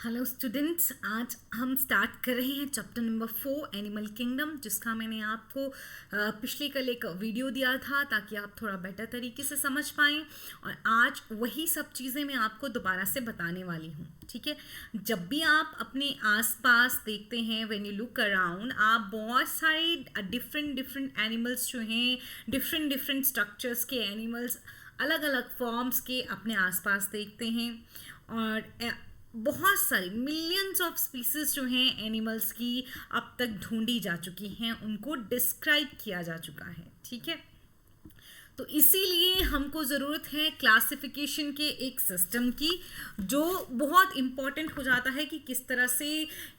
Hello students, आज हम start कर रहे हैं चैप्टर नंबर 4 एनिमल किंगडम, जिसका मैंने आपको पिछले कल एक वीडियो दिया था ताकि आप थोड़ा बेटर तरीके से समझ पाएँ। और आज वही सब चीज़ें मैं आपको दोबारा से बताने वाली हूँ। ठीक है, जब भी आप अपने आसपास देखते हैं, व्हेन यू लुक अराउंड, आप बहुत सारे डिफरेंट एनिमल्स जो हैं, डिफरेंट स्ट्रक्चर्स के एनिमल्स, अलग अलग फॉर्म्स के अपने आसपास देखते हैं। और बहुत सारी मिलियंस ऑफ स्पीसीज जो हैं एनिमल्स की अब तक ढूंढी जा चुकी हैं, उनको डिस्क्राइब किया जा चुका है। ठीक है, तो इसीलिए हमको ज़रूरत है क्लासिफिकेशन के एक सिस्टम की, जो बहुत इम्पॉर्टेंट हो जाता है कि किस तरह से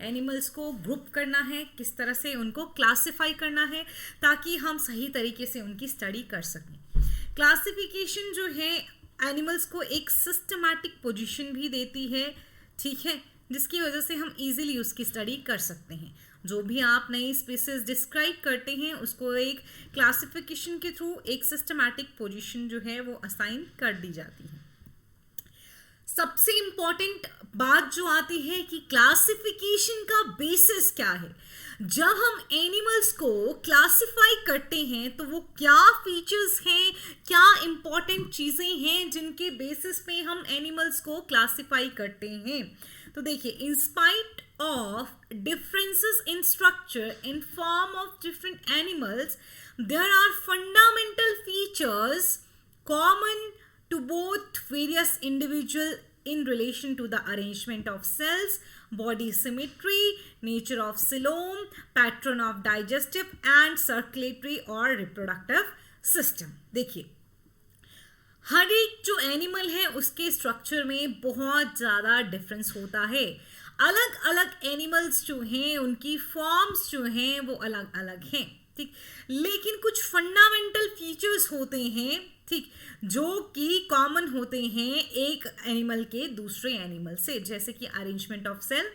एनिमल्स को ग्रुप करना है, किस तरह से उनको क्लासिफाई करना है, ताकि हम सही तरीके से उनकी स्टडी कर सकें। क्लासिफिकेशन जो है एनिमल्स को एक सिस्टमैटिक पोजीशन भी देती है, ठीक है, जिसकी वजह से हम इजीली उसकी स्टडी कर सकते हैं। जो भी आप नई स्पीसीज डिस्क्राइब करते हैं, उसको एक क्लासिफिकेशन के थ्रू एक सिस्टमैटिक पोजीशन जो है वो असाइन कर दी जाती है। सबसे इम्पॉर्टेंट बात जो आती है कि क्लासिफिकेशन का बेसिस क्या है। जब हम एनिमल्स को क्लासिफाई करते हैं तो वो क्या फीचर्स हैं, क्या इम्पॉर्टेंट चीज़ें हैं जिनके बेसिस पे हम एनिमल्स को क्लासिफाई करते हैं। तो देखिए, in spite of differences in structure in form of different animals, there are fundamental features common to both various individual in relation to the arrangement of cells, body symmetry, nature of coelom, pattern of digestive and circulatory or reproductive system। देखिए, हर एक जो animal है उसके structure में बहुत ज़्यादा difference होता है। अलग अलग एनिमल्स जो हैं उनकी फॉर्म्स जो हैं वो अलग अलग हैं, ठीक, लेकिन कुछ फंडामेंटल फीचर्स होते हैं, ठीक, जो कि कॉमन होते हैं एक एनिमल के दूसरे एनिमल से, जैसे कि arrangement of cell,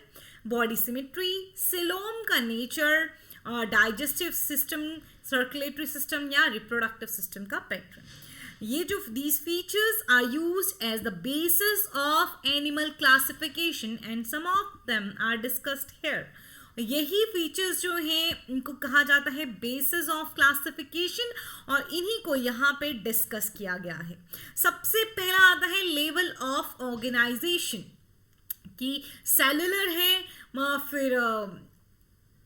body symmetry, coelom का nature, digestive system, circulatory system या रिप्रोडक्टिव सिस्टम का पैटर्न। ये जो these features are used as the basis of animal classification and some of them are discussed here। यही features जो हैं इनको कहा जाता है बेसिस ऑफ क्लासिफिकेशन, और इन्हीं को यहाँ पे डिस्कस किया गया है। सबसे पहला आता है लेवल ऑफ ऑर्गेनाइजेशन, कि सेलुलर है, फिर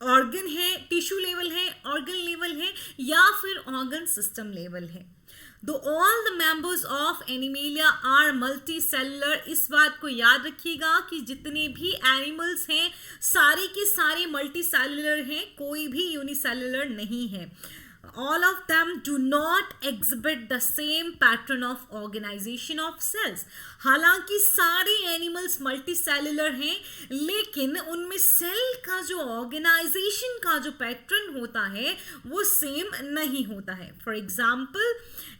ऑर्गन है, टिश्यू लेवल है, ऑर्गन लेवल है, या फिर ऑर्गन सिस्टम लेवल है। Though all the members of Animalia are multicellular, इस बात को याद रखिएगा कि जितने भी एनिमल्स हैं सारे के सारे मल्टीसेलुलर हैं, कोई भी यूनिसेलुलर नहीं है। All of them do not exhibit the same pattern of organization of cells। हालांकि सारे एनिमल्स मल्टीसेलुलर हैं, लेकिन उनमें सेल का जो ऑर्गेनाइजेशन का जो पैटर्न होता है वो सेम नहीं होता है। For example,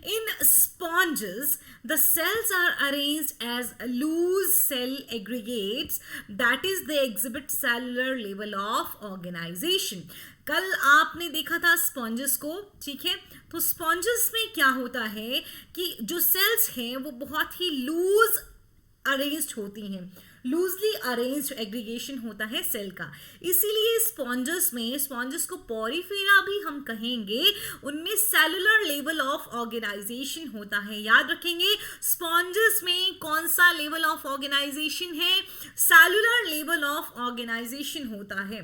in sponges the cells are arranged as loose cell aggregates, that is they exhibit cellular level of organization। कल आपने देखा था स्पॉन्जेस को, ठीक है, तो स्पॉन्जेस में क्या होता है कि जो सेल्स हैं वो बहुत ही लूज अरेंज्ड होती हैं, लूजली अरेंज्ड एग्रीगेशन होता है सेल का। इसीलिए स्पॉन्जेस को पोरीफेरा भी हम कहेंगे, उनमें सेलुलर लेवल ऑफ ऑर्गेनाइजेशन होता है। याद रखेंगे, स्पॉन्जेस में कौन सा लेवल ऑफ ऑर्गेनाइजेशन है, सेलुलर लेवल ऑफ ऑर्गेनाइजेशन होता है।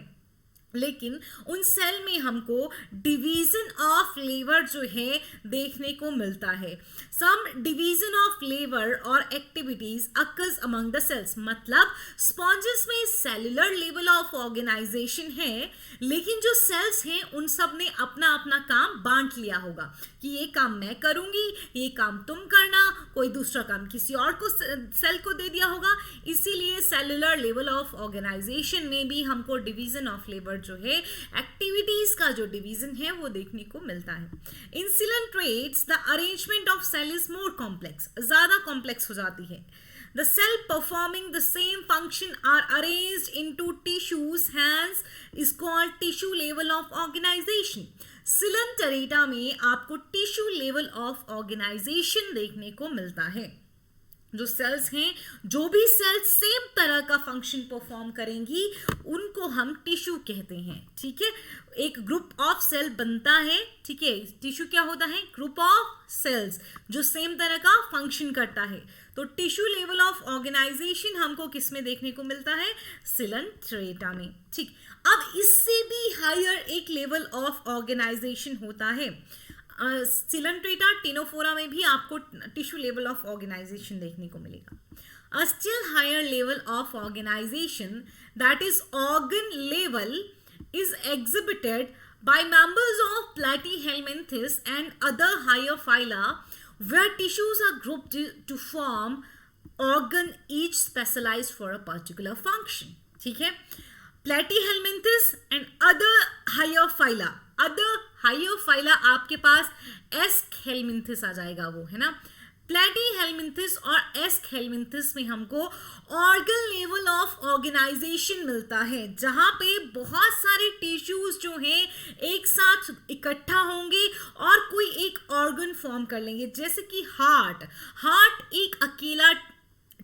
लेकिन उन सेल में हमको डिवीजन ऑफ लेवर जो है देखने को मिलता है। सम डिवीजन ऑफ लेवर और activities occurs among the cells, मतलब स्पॉन्जेस में सेलुलर लेवल ऑफ ऑर्गेनाइजेशन है, लेकिन जो सेल्स हैं उन सब ने अपना अपना काम बांट लिया होगा कि ये काम मैं करूंगी, ये काम तुम करना, कोई दूसरा काम किसी और को सेल को दे दिया होगा। इसीलिए सेलुलर लेवल ऑफ ऑर्गेनाइजेशन में भी हमको डिवीजन ऑफ लेबर जो है, एक्टिविटीज का जो डिवीजन है वो देखने को मिलता है। In salient traits the arrangement of cell is more complex, ज्यादा कॉम्प्लेक्स हो जाती है। The cell performing the same function are arranged into tissues, hence is called tissue level of organization। सिलेंटरेटा में आपको टिश्यू लेवल ऑफ ऑर्गेनाइजेशन देखने को मिलता है। जो सेल्स हैं, जो भी सेल्स सेम तरह का फंक्शन परफॉर्म करेंगी उनको हम टिश्यू कहते हैं, ठीक है। एक ग्रुप ऑफ सेल बनता है, ठीक है, टिश्यू क्या होता है, ग्रुप ऑफ सेल्स जो सेम तरह का फंक्शन करता है। तो टिश्यू लेवल ऑफ ऑर्गेनाइजेशन हमको किस में देखने को मिलता है, सिलेंट्रेटा में, ठीक। अब इससे भी हायर एक लेवल ऑफ ऑर्गेनाइजेशन होता है। सिलेंट्रेटा टिनोफोरा में भी आपको टिश्यू लेवल ऑफ ऑर्गेनाइजेशन देखने को मिलेगा। A still higher level of organisation that is organ level is exhibited by members of Platyhelminthes and other higher phyla where tissues are grouped to form organ each specialized for a particular function, ठीक है। Platyhelminthes and other higher phyla, other higher phyla आपके पास Aschelminthes आ जाएगा, वो है ना। प्लेटीहेल्मिंथिस और एस्कहेल्मिंथिस में हमको ऑर्गन लेवल ऑफ ऑर्गेनाइजेशन मिलता है, जहां पे बहुत सारे टिश्यूज जो हैं एक साथ इकट्ठा होंगे और कोई एक ऑर्गन फॉर्म कर लेंगे। जैसे कि हार्ट एक अकेला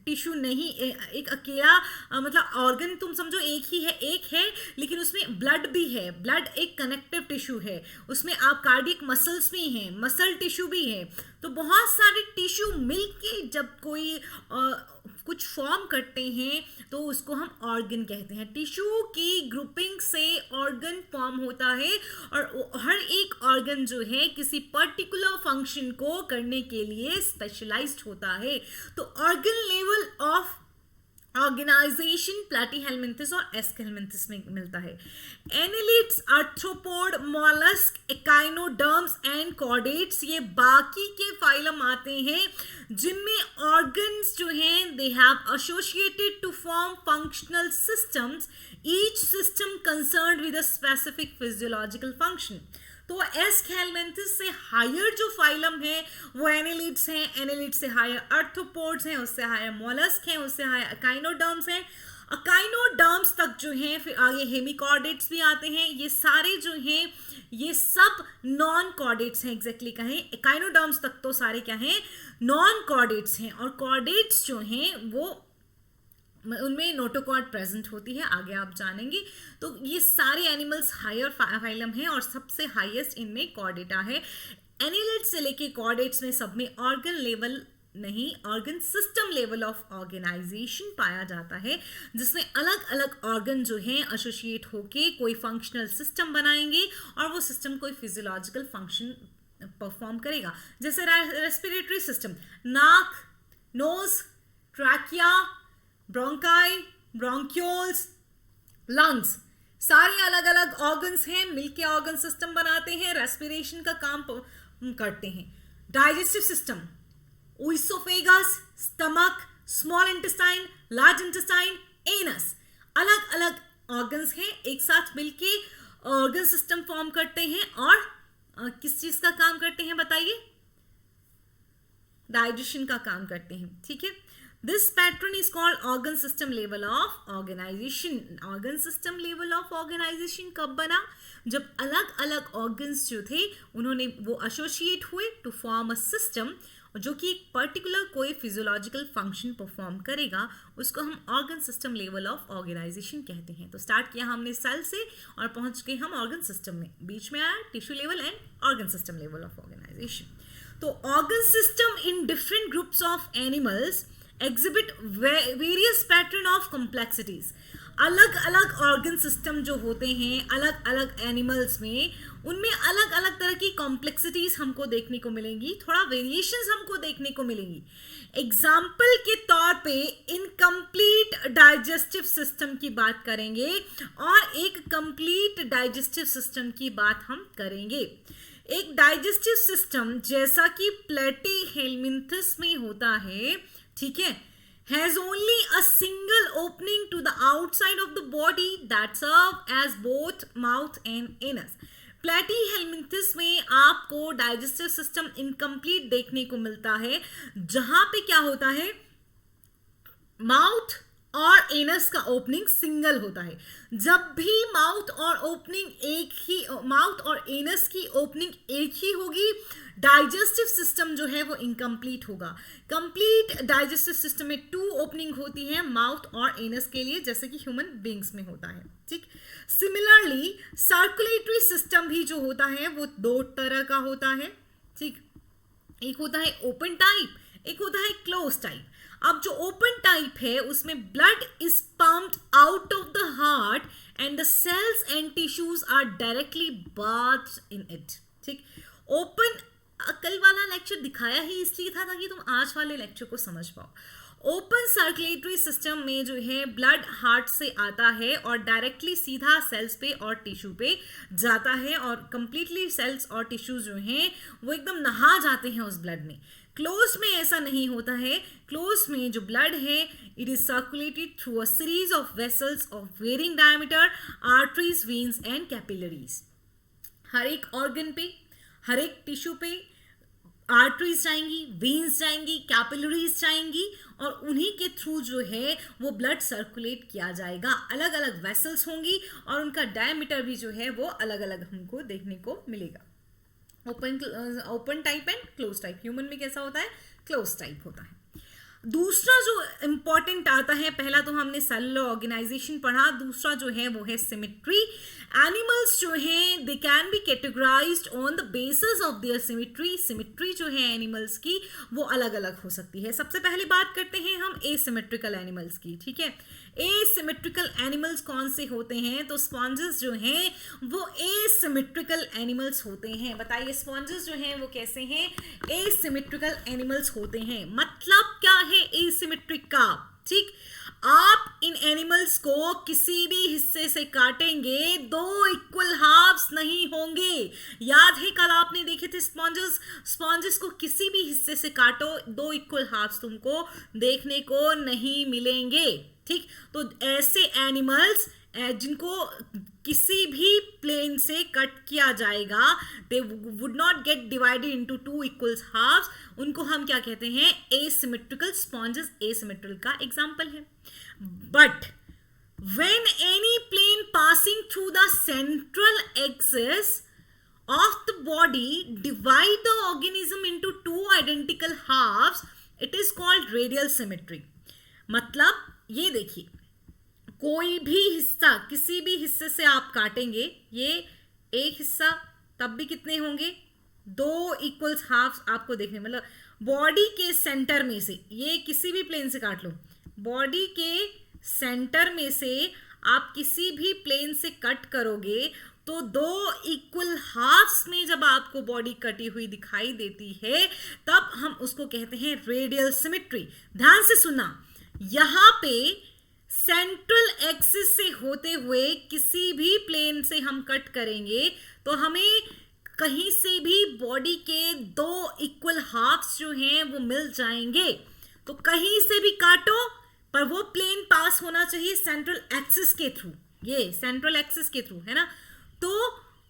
टिश्यू नहीं, एक अकेला मतलब ऑर्गन तुम समझो एक है लेकिन उसमें ब्लड भी है, ब्लड एक कनेक्टिव टिश्यू है, उसमें आप कार्डियक मसल्स भी हैं, मसल टिश्यू भी है। तो बहुत सारे टिश्यू मिलके जब कोई कुछ फॉर्म करते हैं तो उसको हम ऑर्गन कहते हैं। टिश्यू की ग्रुपिंग से ऑर्गन फॉर्म होता है और हर एक ऑर्गन जो है किसी पर्टिकुलर फंक्शन को करने के लिए स्पेशलाइज्ड होता है। तो ऑर्गन लेवल ऑफ ऑर्गेनाइजेशन प्लैटीहेल्मिंथिस और एस्कहेल्मिंथिस में मिलता है। Annelids, arthropod, mollusc, echinoderms and chordates ये बाकी के फाइलम आते हैं जिनमें ऑर्गन्स जो हैं they have associated to form functional systems, each system concerned with a specific physiological function. तो एस्कहेल्मिंथिस से हायर जो फाइलम है वो एनालिड्स हैं, एनालिड्स से हायर आर्थ्रोपोड्स हैं, उससे हायर मॉलस्क हैं, उससे हायर अकाइनोडर्म्स हैं। अकाइनोडर्म्स तक जो हैं फिर आगे हेमिकॉर्डेट्स भी आते हैं। ये सारे जो हैं ये सब नॉन कॉर्डेट्स हैं, एग्जैक्टली कहें अकाइनोडर्म्स तक तो सारे क्या हैं, नॉन कॉर्डेट्स हैं। और कॉर्डेट्स जो हैं वो उनमें नोटोकॉर्ड प्रेजेंट होती है, आगे आप जानेंगे। तो ये सारे एनिमल्स हायर फाइलम हैं और सबसे हाईएस्ट इनमें कॉर्डेटा है। एनालिड्स से लेके कॉर्डेट्स में सब में ऑर्गन लेवल नहीं, organ system level of organisation पाया जाता है, जिसमें अलग अलग ऑर्गन जो हैं एसोसिएट होके कोई फंक्शनल सिस्टम बनाएंगे और वो सिस्टम कोई फिजियोलॉजिकल फंक्शन परफॉर्म करेगा। जैसे रेस्पिरेटरी सिस्टम, नाक, nose, trachea, bronchi, bronchioles, lungs, सारे अलग अलग ऑर्गन्स हैं, मिलके ऑर्गन सिस्टम बनाते हैं, रेस्पिरेशन का काम करते हैं। Digestive system, oesophagus, stomach, small intestine, large intestine, anus, अलग अलग ऑर्गन्स हैं, एक साथ मिलके ऑर्गन सिस्टम फॉर्म करते हैं और किस चीज का काम करते हैं बताइए, डाइजेशन का काम करते हैं, ठीक है। This pattern is called organ system level of organization. Organ system level of organization कब बना, जब अलग अलग organs जो थे उन्होंने वो associate हुए to form a system जो कि एक पर्टिकुलर कोई फिजियोलॉजिकल फंक्शन परफॉर्म करेगा, उसको हम organ system level of organisation कहते हैं। तो स्टार्ट किया हमने सेल से और पहुंच गए हम ऑर्गन सिस्टम में, बीच में आया tissue level and organ system level of organisation. तो organ system in different groups of animals exhibit various pattern of complexities. अलग अलग ऑर्गन सिस्टम जो होते हैं अलग अलग एनिमल्स में, उनमें अलग अलग तरह की कॉम्प्लेक्सिटीज हमको देखने को मिलेंगी, थोड़ा वेरिएशंस हमको देखने को मिलेंगी। एग्जाम्पल के तौर पे इनकम्प्लीट डाइजेस्टिव सिस्टम की बात करेंगे और एक कंप्लीट डाइजेस्टिव सिस्टम की बात हम करेंगे। एक डाइजेस्टिव सिस्टम जैसा कि प्लेटीहेल्मिंथिस में होता है, ठीक है, has only a single opening to the outside of the body that serve as both mouth and anus. प्लेटीहेल्मिंथिस में आपको डाइजेस्टिव सिस्टम इनकम्प्लीट देखने को मिलता है, जहां पे क्या होता है, माउथ और एनस का ओपनिंग सिंगल होता है। जब भी माउथ और एनस की ओपनिंग एक ही होगी, डाइजेस्टिव सिस्टम जो है वो इनकम्प्लीट होगा। कंप्लीट डाइजेस्टिव सिस्टम में 2 ओपनिंग होती है माउथ और एनस के लिए, जैसे कि ह्यूमन बींग्स में होता है। ठीक, सिमिलरली सर्कुलेटरी सिस्टम भी जो होता है वो 2 तरह का होता है। ठीक, एक होता है ओपन टाइप, एक होता है क्लोज टाइप। अब जो ओपन टाइप है उसमें blood is pumped out of the heart and the cells and tissues are directly bathed in it. ठीक, ओपन कल वाला लेक्चर दिखाया ही इसलिए था ताकि तुम आज वाले लेक्चर को समझ पाओ। ओपन सर्कुलेटरी सिस्टम में जो है ब्लड हार्ट से आता है और डायरेक्टली सीधा सेल्स पे और टिश्यू पे जाता है और कंप्लीटली सेल्स और टिश्यूज जो हैं वो एकदम नहा जाते हैं उस ब्लड में। क्लोज में ऐसा नहीं होता है। क्लोज में जो ब्लड है it is circulated through a series of vessels of varying diameter, arteries, veins and capillaries. हर एक ऑर्गन पे, हर एक टिश्यू पे आर्टरीज जाएंगी, वेन्स जाएंगी, कैपिलरीज जाएंगी और उन्हीं के थ्रू जो है वो ब्लड सर्कुलेट किया जाएगा। अलग अलग वेसल्स होंगी और उनका डायमीटर भी जो है वो अलग अलग हमको देखने को मिलेगा। Open type and close type. Human में कैसा होता है? क्लोज टाइप होता है। दूसरा जो इंपॉर्टेंट आता है, पहला तो हमने सेलुलर ऑर्गेनाइजेशन पढ़ा, दूसरा जो है वो है सिमेट्री। एनिमल्स जो हैं they can be categorised on the basis of their symmetry. Symmetry जो है एनिमल्स की वो अलग अलग हो सकती है। सबसे पहले बात करते हैं हम एसिमेट्रिकल एनिमल्स की। ठीक है, एसिमेट्रिकल एनिमल्स कौन से होते हैं? तो स्पॉन्जेस जो हैं वो एसिमेट्रिकल एनिमल्स होते हैं। बताइए स्पॉन्जेस जो हैं वो कैसे हैं? एसिमेट्रिकल एनिमल्स होते हैं। मतलब क्या है एसिमेट्रिक का? ठीक, आप इन एनिमल्स को किसी भी हिस्से से काटेंगे 2 इक्वल हाफ्स नहीं होंगे। याद है कल आपने देखे थे स्पॉन्जेस को किसी भी हिस्से से काटो 2 इक्वल हाफ्स तुमको देखने को नहीं मिलेंगे। ठीक, तो ऐसे एनिमल्स जिनको किसी भी प्लेन से कट किया जाएगा, they would not get divided into 2 equal halves, उनको हम क्या कहते हैं? एसिमेट्रिकल स्पॉन्जेस एसिमेट्रिकल का एग्जांपल है। But when any plane passing through the central axis of the body divide the organism into 2 identical halves, it is called radial symmetry। मतलब ये देखिए, कोई भी हिस्सा किसी भी हिस्से से आप काटेंगे, ये एक हिस्सा, तब भी कितने होंगे? 2 इक्वल हाफ्स आपको देखने, मतलब बॉडी के सेंटर में से, ये किसी भी प्लेन से काट लो, बॉडी के सेंटर में से आप किसी भी प्लेन से कट करोगे तो 2 इक्वल हाफ्स में जब आपको बॉडी कटी हुई दिखाई देती है तब हम उसको कहते हैं रेडियल सिमेट्री। ध्यान से सुनना, यहां पे सेंट्रल एक्सिस से होते हुए किसी भी प्लेन से हम कट करेंगे तो हमें कहीं से भी बॉडी के 2 इक्वल हाफ्स जो हैं वो मिल जाएंगे। तो कहीं से भी काटो पर वो प्लेन पास होना चाहिए सेंट्रल एक्सिस के थ्रू, ये सेंट्रल एक्सिस के थ्रू है ना। तो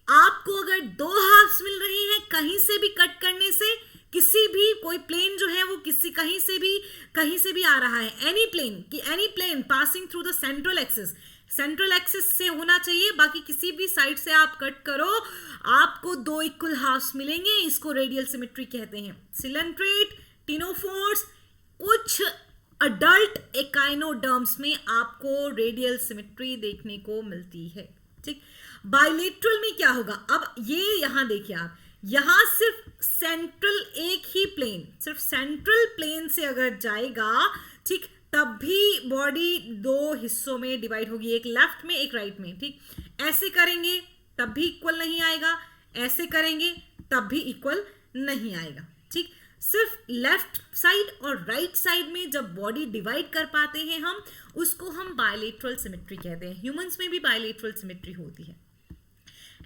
आपको अगर 2 हाफ्स मिल रही हैं कहीं से भी कट करने से, किसी भी कोई प्लेन जो है वो कहीं से भी आ रहा है, any plane passing through the central axis से होना चाहिए, बाकी किसी भी साइड से आप कट करो आपको 2 इक्वल हाफ्स मिलेंगे। इसको रेडियल सिमेट्री कहते हैं। सिलेंट्रेट, टिनोफोर्स, कुछ अडल्ट एकाइनोडर्म्स में आपको रेडियल सिमेट्री देखने को मिलती है। ठीक, बाइलेटरल में क्या होगा? अब ये यहां देखिए आप, यहां सिर्फ सेंट्रल एक ही प्लेन, सिर्फ सेंट्रल प्लेन से अगर जाएगा, ठीक, तब भी बॉडी 2 हिस्सों में डिवाइड होगी, एक लेफ्ट में एक राइट में। ठीक, ऐसे करेंगे तब भी इक्वल नहीं आएगा, ऐसे करेंगे तब भी इक्वल नहीं आएगा। ठीक, सिर्फ लेफ्ट साइड और राइट साइड में जब बॉडी डिवाइड कर पाते हैं हम, उसको हम बायलेटरल सिमेट्री कहते हैं। ह्यूमंस में भी बायलेटरल सिमेट्री होती है।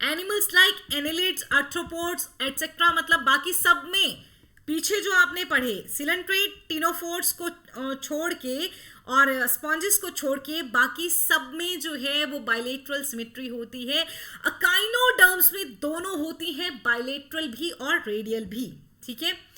Animals like annelids, arthropods etcetera, मतलब बाकी सब में पीछे जो आपने पढ़े सिलेंट्रेट, टिनोफोर्स को छोड़ के और स्पॉन्जेस को छोड़ के बाकी सब में जो है वो बायलेटरल सिमेट्री होती है। अकाइनोडर्म्स में दोनों होती हैं, बायलेटरल भी और रेडियल भी। ठीक है,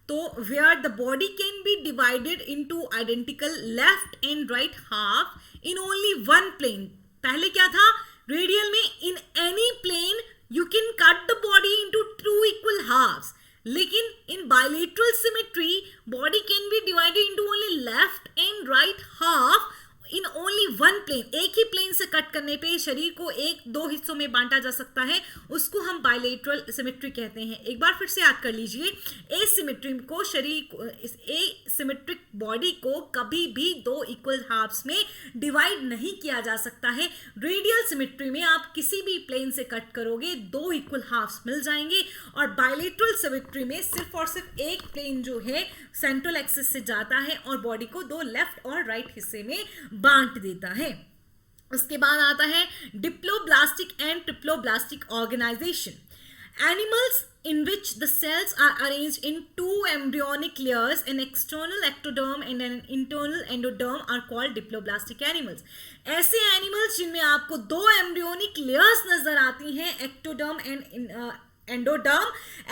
तो where the body can be divided into identical left and right half, in only one plane. पहले क्या था रेडियल में, in any plane you can cut the body into two equal halves, लेकिन in bilateral symmetry body can be divided into only left and right half in only one plane. एक ही plane से cut करने पे शरीर को एक दो हिस्सों में बांटा जा सकता है, उसको हम बायलेटरल सिमेट्री कहते हैं। एक बार फिर से याद कर लीजिए, एसिमेट्री को एसिमेट्रिक बॉडी को कभी भी दो इक्वल हाफ्स में डिवाइड नहीं किया जा सकता है। रेडियल सिमेट्री में आप किसी भी प्लेन से कट करोगे दो इक्वल हाफ्स मिल जाएंगे, और बायलेटरल सिमेट्री में सिर्फ और सिर्फ एक प्लेन जो है सेंट्रल एक्सिस से जाता है और बॉडी को दो लेफ्ट और राइट हिस्से में बांट देता है। उसके बाद आता है diploblastic and triploblastic organisation. Animals in which the cells are arranged in two embryonic layers, an external ectoderm and an internal endoderm, are called diploblastic animals. ऐसे एनिमल्स जिनमें आपको दो एम्ब्रियोनिक लेयर्स नजर आती हैं, एक्टोडर्म एंड एंडोडर्म।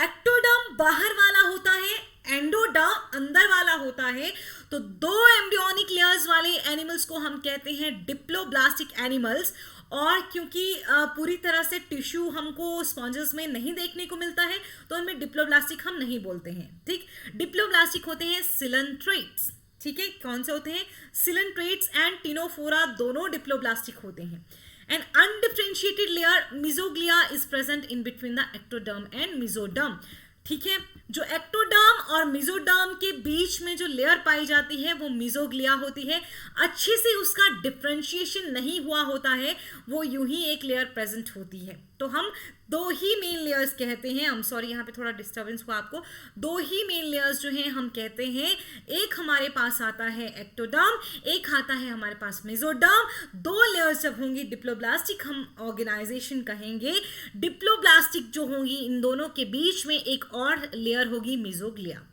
एक्टोडर्म बाहर वाला होता है, एंडोडर्म अंदर वाला होता है। तो दो एम्ब्रियोनिक लेयर्स वाले एनिमल्स को हम कहते हैं डिप्लोब्लास्टिक एनिमल्स। और क्योंकि पूरी तरह से टिश्यू हमको स्पॉन्जेस में नहीं देखने को मिलता है तो उनमें डिप्लोब्लास्टिक हम नहीं बोलते हैं। ठीक, डिप्लोब्लास्टिक होते हैं सिलेंट्रेट्स। ठीक है, कौन से होते हैं? सिलेंट्रेट्स एंड टिनोफोरा दोनों डिप्लोब्लास्टिक होते हैं। An undifferentiated layer mesoglea is present in between the ectoderm and mesoderm. ठीक है, जो एक्टोडर्म और मेसोडर्म के बीच में जो लेयर पाई जाती है वो मेसोग्लिया होती है। अच्छे से उसका डिफरेंशिएशन नहीं हुआ होता है, वो यूं ही एक लेयर प्रेजेंट होती है। तो हम दो ही मेन लेयर्स कहते हैं। हम सॉरी, यहाँ पे थोड़ा डिस्टर्बेंस हुआ आपको। दो ही मेन लेयर्स जो हैं हम कहते हैं, एक हमारे पास आता है एक्टोडर्म, एक आता है हमारे पास मेसोडर्म। दो लेयर्स जब होंगी डिप्लोब्लास्टिक हम ऑर्गेनाइजेशन कहेंगे। डिप्लोब्लास्टिक जो होंगी इन दोनों के बीच में एक और लेयर होगी mesoglea.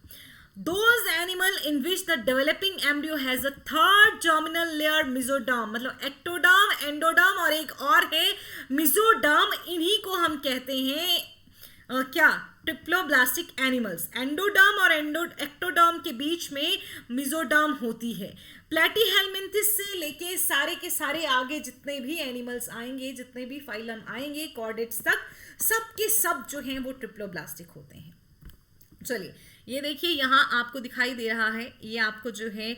Those animal in which the developing embryo has a third germinal layer mesoderm, मतलब ectoderm, endoderm और एक और है mesoderm, इन्हीं को हम कहते हैं क्या? Triploblastic animals. एंडोडर्म और एक्टोडर्म के बीच में मेसोडर्म होती है। प्लेटीहेलमिन्थिस से लेके सारे के सारे आगे जितने भी एनिमल्स आएंगे, जितने भी फाइलम आएंगे कॉर्डेट्स तक, सब के सब जो हैं वो ट्रिप्लोब्लास्टिक होते हैं। चलिए ये देखिए, यहाँ आपको दिखाई दे रहा है, ये आपको जो है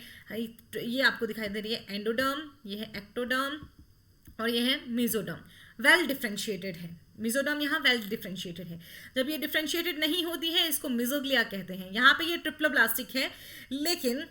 ये आपको दिखाई दे रही है एंडोडर्म, ये है एक्टोडर्म और ये है मेसोडर्म। वेल डिफ्रेंशिएटेड है मेसोडर्म, यहाँ वेल डिफ्रेंशिएटेड है। जब ये डिफ्रेंशिएटेड नहीं होती है इसको मेसोग्लिया कहते हैं। यहाँ पे ये ट्रिप्लोब्लास्टिक है, लेकिन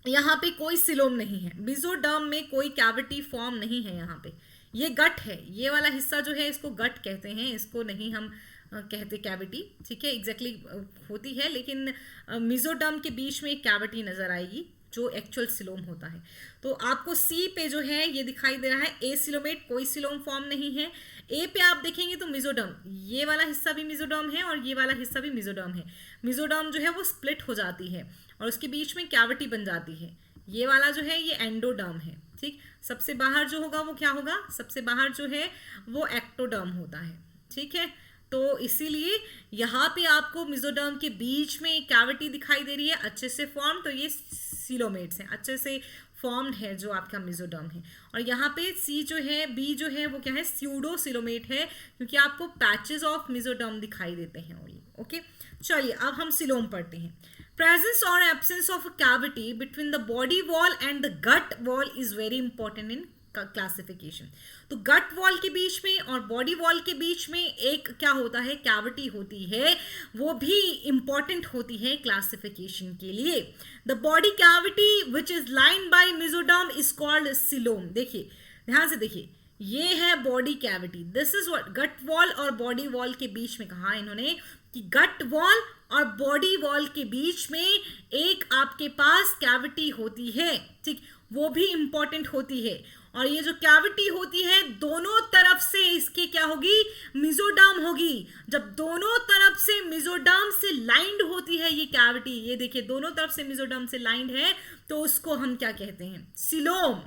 यहाँ पे कोई सिलोम नहीं है। मेसोडर्म में कोई कैविटी फॉर्म नहीं है। यहाँ पे ये गट है, ये वाला हिस्सा जो है इसको गट कहते हैं, इसको नहीं हम कहते कैविटी। ठीक है, एग्जैक्टली होती है, लेकिन मेसोडर्म के बीच में एक कैविटी नजर आएगी जो एक्चुअल सिलोम होता है। तो आपको सी पे जो है ये दिखाई दे रहा है ए सिलोमेट, कोई सिलोम फॉर्म नहीं है। ए पे आप देखेंगे तो मेसोडर्म, ये वाला हिस्सा भी मेसोडर्म है और ये वाला हिस्सा भी मेसोडर्म है। मेसोडर्म जो है वो स्प्लिट हो जाती है और उसके बीच में कैविटी बन जाती है। ये वाला जो है ये एंडोडर्म है। ठीक, सबसे बाहर जो होगा वो क्या होगा? सबसे बाहर जो है वो एक्टोडर्म होता है। ठीक है, तो इसीलिए यहाँ पे आपको मेसोडर्म के बीच में कैविटी दिखाई दे रही है अच्छे से फॉर्म, तो ये सिलोमेट्स हैं, अच्छे से फॉर्म्ड है जो आपका मेसोडर्म है। और यहाँ पे सी जो है, बी जो है वो क्या है? स्यूडो सिलोमेट है, क्योंकि आपको पैचेस ऑफ मेसोडर्म दिखाई देते हैं ओनली। ओके, चलिए अब हम सिलोम पढ़ते हैं। Presence or absence of a cavity between the body wall and the gut wall is very important in classification. तो गट वॉल के बीच में और बॉडी वॉल के बीच में एक क्या होता है? कैविटी होती है, वो भी इंपॉर्टेंट होती है क्लासिफिकेशन के लिए। The body cavity which is lined by mesoderm is called coelom. देखिए, ध्यान से देखिए, ये है body cavity. This is what gut wall और बॉडी वॉल के बीच में कहा इन्होंने कि गट वॉल और बॉडी वॉल के बीच में एक आपके पास कैविटी होती है। ठीक, वो भी इंपॉर्टेंट होती है। और ये जो कैविटी होती है दोनों तरफ से इसके क्या होगी? मेसोडर्म होगी। जब दोनों तरफ से मेसोडर्म से लाइंड होती है ये कैविटी, ये देखिए दोनों तरफ से मेसोडर्म से लाइंड है, तो उसको हम क्या कहते हैं? सिलोम।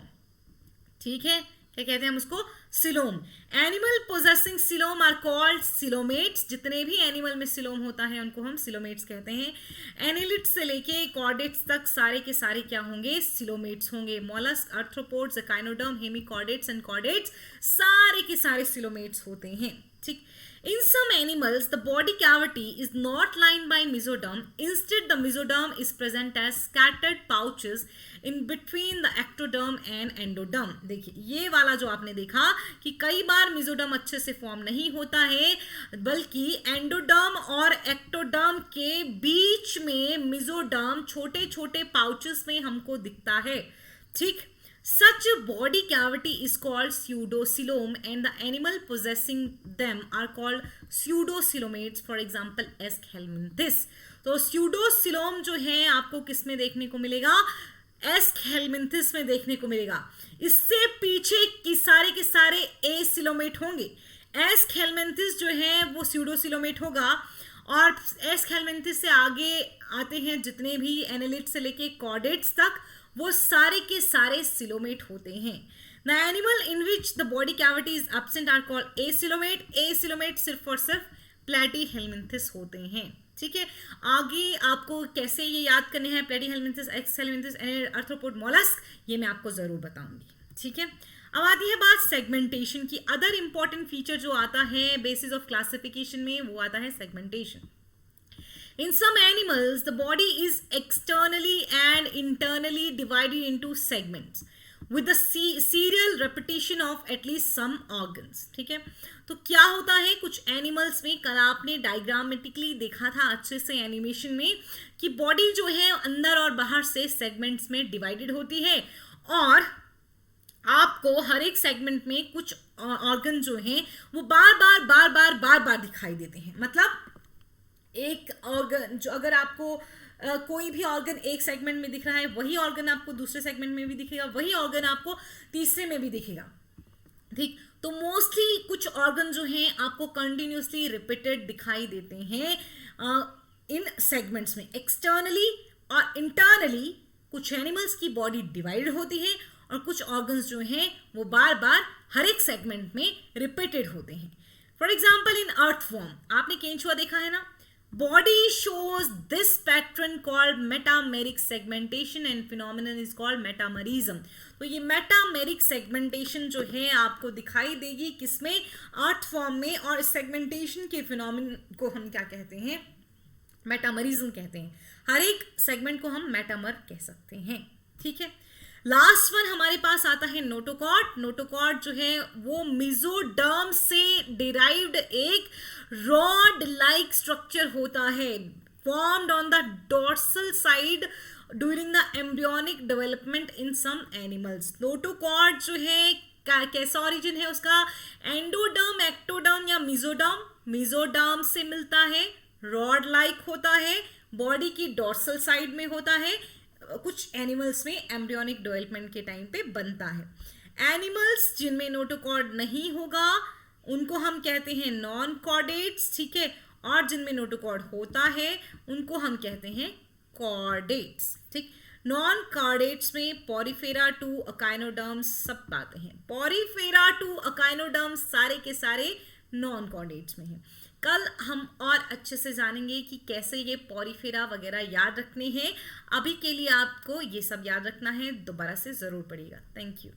ठीक है, क्या कहते हैं हम उसको, coelom. Animal possessing coelom are called coelomates. जितने भी एनिमल में सिलोम होता है उनको हम सिलोमेट्स कहते हैं। एनिलिड्स से लेके कॉर्डेट्स तक सारे के सारे क्या होंगे, सिलोमेट्स होंगे। Molluscs, arthropods, echinoderm, hemichordates and chordates सारे के सारे सिलोमेट्स होते हैं। ठीक। In some animals, the body cavity is not lined by mesoderm. Instead, the mesoderm is present as scattered pouches in between the ectoderm and endoderm. देखिए ये वाला जो आपने देखा कि कई बार मेसोडर्म अच्छे से फॉर्म नहीं होता है, बल्कि एंडोडर्म और एक्टोडर्म के बीच में मेसोडर्म छोटे छोटे पाउचेस में हमको दिखता है। ठीक। Such a body cavity is called pseudocoelom and the animal possessing them are called pseudocoelomates, for example Aschelminthes. तो pseudocoelom जो है आपको किस में देखने को मिलेगा, Aschelminthes में देखने को मिलेगा। इससे पीछे की सारे के सारे एसिलोमेट होंगे। Aschelminthes जो है वो pseudocoelomate होगा, और Aschelminthes से आगे आते हैं जितने भी एनालिड से लेके कॉर्डेट्स तक, वो सारे के सारे सिलोमेट होते हैं। The animal in which the body cavity is absent are called acoelomate. Acoelomate सिर्फ और सिर्फ प्लैटीहेलमिन्थिस होते हैं। ठीक है, आगे आपको कैसे ये याद करने हैं प्लैटीहेलमिन्थिस, एक्सहेलमिन्थिस, आर्थ्रोपोड, मोलस्क, ये मैं आपको जरूर बताऊंगी। ठीक है, अब आती है बात सेगमेंटेशन की। अदर इंपॉर्टेंट फीचर जो आता है बेसिस ऑफ क्लासिफिकेशन में, वो आता है segmentation. In some animals, the body is externally and internally divided into segments with the serial repetition of at least some organs. ठीक है, तो क्या होता है कुछ एनिमल्स में, कल आपने डायग्रामेटिकली देखा था अच्छे से एनिमेशन में कि बॉडी जो है अंदर और बाहर से सेगमेंट्स में डिवाइडेड होती है, और आपको हर एक सेगमेंट में कुछ ऑर्गन जो हैं वो बार बार दिखाई देते हैं। मतलब एक ऑर्गन जो, अगर आपको कोई भी ऑर्गन एक सेगमेंट में दिख रहा है, वही ऑर्गन आपको दूसरे सेगमेंट में भी दिखेगा, वही ऑर्गन आपको तीसरे में भी दिखेगा। ठीक, तो मोस्टली कुछ ऑर्गन जो हैं आपको कंटिन्यूसली रिपीटेड दिखाई देते हैं इन सेगमेंट्स में। एक्सटर्नली और इंटरनली कुछ एनिमल्स की बॉडी डिवाइडेड होती है, और कुछ ऑर्गन्स जो हैं वो बार बार हर एक सेगमेंट में रिपीटेड होते हैं। फॉर एग्जाम्पल इन अर्थवर्म, आपने केंचुआ देखा है ना, body shows this pattern called metameric segmentation and phenomenon is called metamerism. तो ये मेटामेरिक सेगमेंटेशन जो है आपको दिखाई देगी किसमें, अर्थ फॉर्म में, और इस सेगमेंटेशन के फिनोमिनन को हम क्या कहते हैं, मेटामरिज्म कहते हैं। हर एक सेगमेंट को हम मेटामर कह सकते हैं। ठीक है, लास्ट वन हमारे पास आता है नोटोकॉर्ड। नोटोकॉर्ड जो है वो मेसोडर्म से डिराइव्ड एक रॉड लाइक स्ट्रक्चर होता है, formed on the dorsal side during the embryonic development in some animals. Notochord जो है कैसा ओरिजिन है उसका, एंडोडर्म, एक्टोडर्म या मेसोडर्म। मेसोडर्म से मिलता है, रॉड लाइक होता है, बॉडी की डोर्सल साइड में होता है, कुछ एनिमल्स में एम्ब्रियोनिक डेवलपमेंट के टाइम पे बनता है। एनिमल्स जिनमें नोटोकॉर्ड नहीं होगा उनको हम कहते हैं नॉन कॉर्डेट्स। ठीक है, और जिनमें नोटोकॉर्ड होता है उनको हम कहते हैं कॉर्डेट्स। ठीक, नॉन कॉर्डेट्स में पॉरीफेरा टू अकाइनोडर्म्स सब पाते हैं। पॉरीफेरा टू अकाइनोडर्म्स सारे के सारे नॉन कॉर्डेट्स में हैं। कल हम और अच्छे से जानेंगे कि कैसे ये पॉरीफेरा वगैरह याद रखने हैं। अभी के लिए आपको ये सब याद रखना है, दोबारा से ज़रूर पढ़िएगा। Thank you.